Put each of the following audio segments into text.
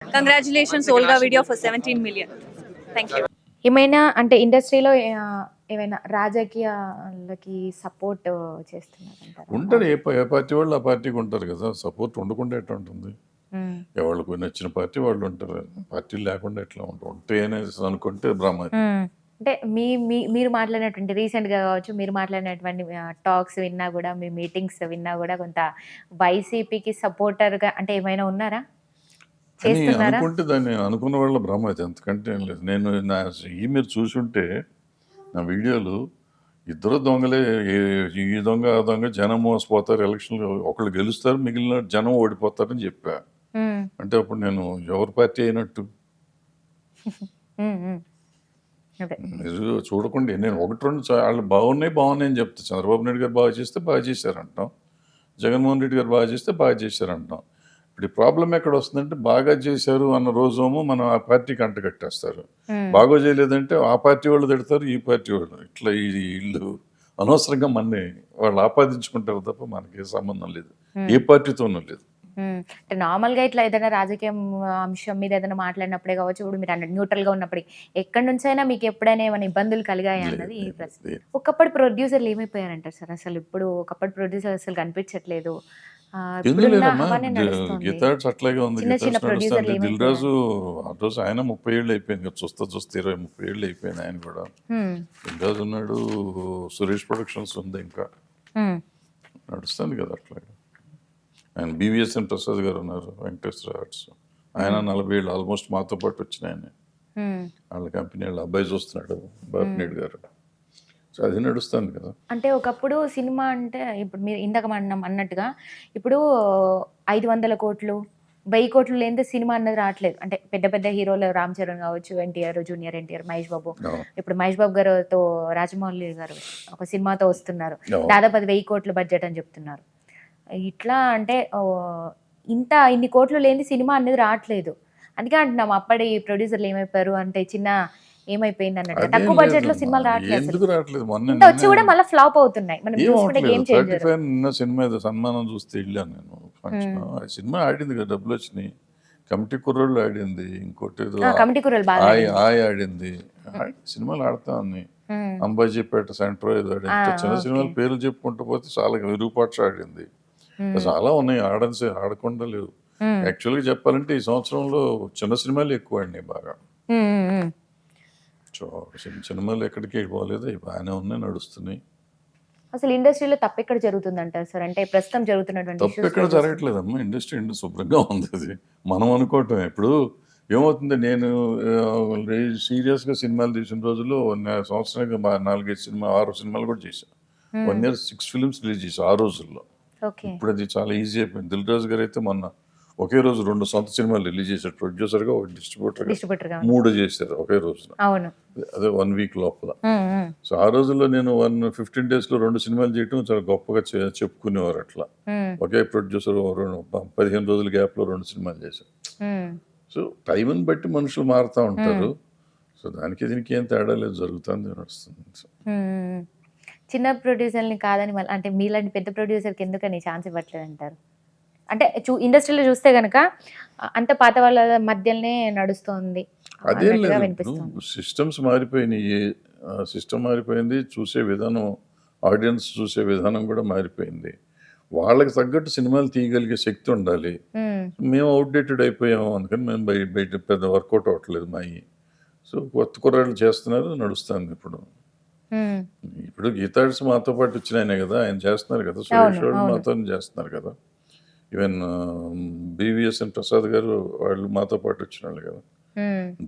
Congratulations, Olga video for 17 million. Thank you. ఏమైనా అంటే ఇండస్ట్రీలో ఏమైనా రాజకీయాలకి సపోర్ట్ చేస్తున్నారంటారా? ఉంటారు. ఏ పార్టీ వాళ్ళు ఆ పార్టీకి ఉంటారు కదా. సపోర్ట్ ఉండకుండా ఎట్లా ఉంటుంది? ఎవరికి నచ్చిన పార్టీ వాళ్ళు ఉంటారు. పార్టీలు లేకుండా ఎట్లా ఉంటారు? ఉంటే అనేసి అనుకుంటే భ్రమ. అంటే మీరు మాట్లాడినటువంటి రీసెంట్గా కావచ్చు, మీరు మాట్లాడినటువంటి టాక్స్ విన్నా కూడా, మీ మీటింగ్స్ విన్నా కూడా కొంత వైసీపీకి సపోర్టర్గా అంటే ఏమైనా ఉన్నారా? అని అనుకుంటే దాన్ని అనుకున్న వాళ్ళ భ్రమ అయితే అంతకంటే ఏం లేదు. నేను మీరు చూసుంటే నా వీడియోలు ఇద్దరు దొంగలే, ఈ దొంగ ఆ దొంగ, జనం మోసపోతారు, ఎలక్షన్లు ఒకళ్ళు గెలుస్తారు, మిగిలిన జనం ఓడిపోతారని చెప్పా. అంటే అప్పుడు నేను ఎవరి పార్టీ అయినట్టు? మీరు చూడకుండా నేను ఒకటి రెండు వాళ్ళు బాగున్నాయి అని చెప్తా. చంద్రబాబు నాయుడు గారు బాగా చేస్తే బాగా చేశారంటాం, జగన్మోహన్ రెడ్డి గారు బాగా చేస్తే బాగా చేశారంటాం. ఇప్పుడు ఈ ప్రాబ్లం ఎక్కడ వస్తుందంటే బాగా చేశారు అన్న రోజేమో మనం ఆ పార్టీకి అంటగట్టేస్తారు, బాగా చేయలేదంటే ఆ పార్టీ వాళ్ళు తిడతారు, ఈ పార్టీ వాళ్ళు. ఇట్లా వీళ్ళు అనవసరంగా మనని వాళ్ళు ఆపాదించుకుంటారు తప్ప మనకి సంబంధం లేదు, ఏ పార్టీతోనూ లేదు. అంటే నార్మల్గా ఇట్లా ఏదైనా రాజకీయం అంశం మీద ఏదైనా మాట్లాడినప్పుడే కావచ్చు, ఇప్పుడు మీరు అన్నట్టు న్యూట్రల్గా ఉన్నప్పుడు ఎక్కడి నుంచైనా మీకు ఎప్పుడైనా ఏమైనా ఇబ్బందులు కలిగాయి అన్నది ఈ ప్రశ్న. ఒకప్పటి ప్రొడ్యూసర్లు ఏమైపోయారంటారు సార్? అసలు ఇప్పుడు ఒకప్పటి ప్రొడ్యూసర్ అసలు కనిపించట్లేదు. గీతాడ్స్ అట్లాగే ఉంది. దిల్ రాజు ఆ రోజు ఆయన 30 ఏళ్ళు అయిపోయింది కదా, చూస్తే 20-30 ఏళ్ళు అయిపోయింది ఆయన కూడా. దిల్ రాజు ఉన్నాడు, సురేష్ ప్రొడక్షన్స్ ఉంది, ఇంకా నడుస్తుంది కదా అట్లాగే. ఆయన BVSN ప్రసాద్ గారు ఉన్నారు, వెంకటేశ్వర ఆర్ట్స్, ఆయన 40 ఏళ్ళు ఆల్మోస్ట్ మాతో పాటు వచ్చిన ఆయన. వాళ్ళ కంపెనీ వాళ్ళ అబ్బాయి చూస్తున్నాడు, బాపినేడు గారు. సో అది నడుస్తుంది కదా. అంటే ఒకప్పుడు సినిమా అంటే ఇప్పుడు మీరు ఇందాక అన్నట్టుగా ఇప్పుడు 500 కోట్లు 1000 కోట్లు లేనిదే సినిమా అన్నది రావట్లేదు. అంటే పెద్ద పెద్ద హీరోలు రామ్ చరణ్ కావచ్చు, ఎన్టీఆర్, జూనియర్ ఎన్టీఆర్, మహేష్ బాబు. ఇప్పుడు మహేష్ బాబు గారితో రాజమౌళి గారు ఒక సినిమాతో వస్తున్నారు, దాదాపు 1000 కోట్ల బడ్జెట్ అని చెప్తున్నారు. ఇట్లా అంటే ఇన్ని కోట్లు లేని సినిమా అనేది రావట్లేదు. అందుకే అంటున్నాం అప్పటి ప్రొడ్యూసర్లు ఏమైపోయారు అంటే ఏమైపోయింది అన్నట్టు. తక్కువ బడ్జెట్ లో సినిమాలు రావట్లేదు. మొన్న వచ్చి కూడా మళ్ళీ ఫ్లాప్ అవుతున్నాయి. మనం చూసుకుంటే గేమ్ చేంజర్ నిన్న సినిమా ఏదో సన్మానం చూస్తే వెళ్ళాను నేను ఫంక్షన్. ఆ సినిమా ఆడింది కదా, డబ్బులు వచ్చినాయి. కమిటీ కుర్రోళ్ళు ఆడింది, ఇంకోటి ఏదో కమిటీ కుర్రోళ్ళు ఆడింది. సినిమాలు ఆడుతా ఉన్నాయి. అంబాజీపేట సెంటర్ ఏదో ఆడింది. చిన్న సినిమాలు పేర్లు చెప్పుకుంటూ పోతే చాలా విరూపాక్ష ఆడింది. చాలా ఉన్నాయి ఆడకుండా లేవు. యాక్చువల్గా చెప్పాలంటే ఈ సంవత్సరంలో చిన్న సినిమాలు ఎక్కువ ఆడినాయి బాగా. సినిమాలు ఎక్కడికి పోలేదు, బాగానే ఉన్నాయి, నడుస్తున్నాయి. అసలు ఇండస్ట్రీలో తప్పు ఎక్కడ జరుగుతుంది అంటారు సార్? అంటే ప్రస్తుతం జరుగుతున్నటువంటి తప్పు ఎక్కడ జరగట్లేదమ్మా, ఇండస్ట్రీ శుభ్రంగా ఉంది. అది మనం అనుకోవటం. ఇప్పుడు ఏమవుతుంది, నేను సీరియస్గా సినిమాలు తీసిన రోజుల్లో సంవత్సరానికి 4-5 సినిమా 6 సినిమాలు కూడా చేశాను. 1 year 6 films రిలీజ్ చేశాను ఆ రోజుల్లో. ఇప్పుడు అది చాలా ఈజీ అయిపోయింది. దిల్ రాజు గారు అయితే మొన్న ఒకే రోజు 2 సొంత సినిమాలు రిలీజ్ చేశారు. ప్రొడ్యూసర్గా, ఒక డిస్ట్రిబ్యూటర్గా 3 చేశారు ఒకే రోజున. అదే 1 week లోపల. సో ఆ రోజుల్లో నేను 15 days లో 2 సినిమాలు చేయటం చాలా గొప్పగా చెప్పుకునేవారు. అట్లా ఒకే ప్రొడ్యూసర్ 15 రోజుల గ్యాప్ లో 2 సినిమాలు చేశారు. సో టైంని బట్టి మనుషులు మారుతూ ఉంటారు. సో దానికి దీనికి ఏం తేడా లేదు, జరుగుతుంది, నడుస్తుంది. చిన్న ప్రొడ్యూసర్ని కాదని అంటే మీలాంటి పెద్ద ప్రొడ్యూసర్కి ఎందుకని ఛాన్స్ ఇవ్వట్లేదు అంటారు? అంటే ఇండస్ట్రీలో చూస్తే కనుక అంత పాత వాళ్ళ మధ్యలోనే నడుస్తుంది. అదే లేదు, సిస్టమ్స్ మారిపోయినాయి. సిస్టమ్ మారిపోయింది, చూసే విధానం, ఆడియన్స్ చూసే విధానం కూడా మారిపోయింది. వాళ్ళకి తగ్గట్టు సినిమాలు తీయగలిగే శక్తి ఉండాలి. మేము అవుట్డేటెడ్ అయిపోయాము, అందుకని మేము బయట పెద్ద వర్కౌట్ అవ్వట్లేదు మాయి. సో కొత్త కుర్రాళ్ళు చేస్తున్నారు, నడుస్తుంది. ఇప్పుడు గీతాడ్స్ మాతో పాటు వచ్చిన ఆయనే కదా, ఆయన చేస్తున్నారు కదా. సురేష్ వాళ్ళు మాతో చేస్తున్నారు కదా. ఈవెన్ BVSN ప్రసాద్ గారు వాళ్ళు మాతో పాటు వచ్చిన వాళ్ళు కదా.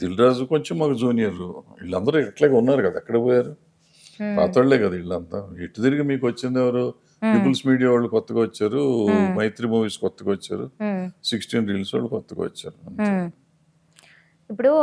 దిల్ రాజు కొంచెం మాకు జూనియర్. వీళ్ళందరూ ఎట్లాగే ఉన్నారు కదా, ఎక్కడ పోయారు? పాతోళ్లే కదా వీళ్ళంతా. ఇటు తిరిగి మీకు వచ్చింది ఎవరు? పీపుల్స్ మీడియా వాళ్ళు కొత్తగా వచ్చారు, మైత్రి మూవీస్ కొత్తగా వచ్చారు, 16 Reels వాళ్ళు కొత్తగా వచ్చారు. ఇప్పుడు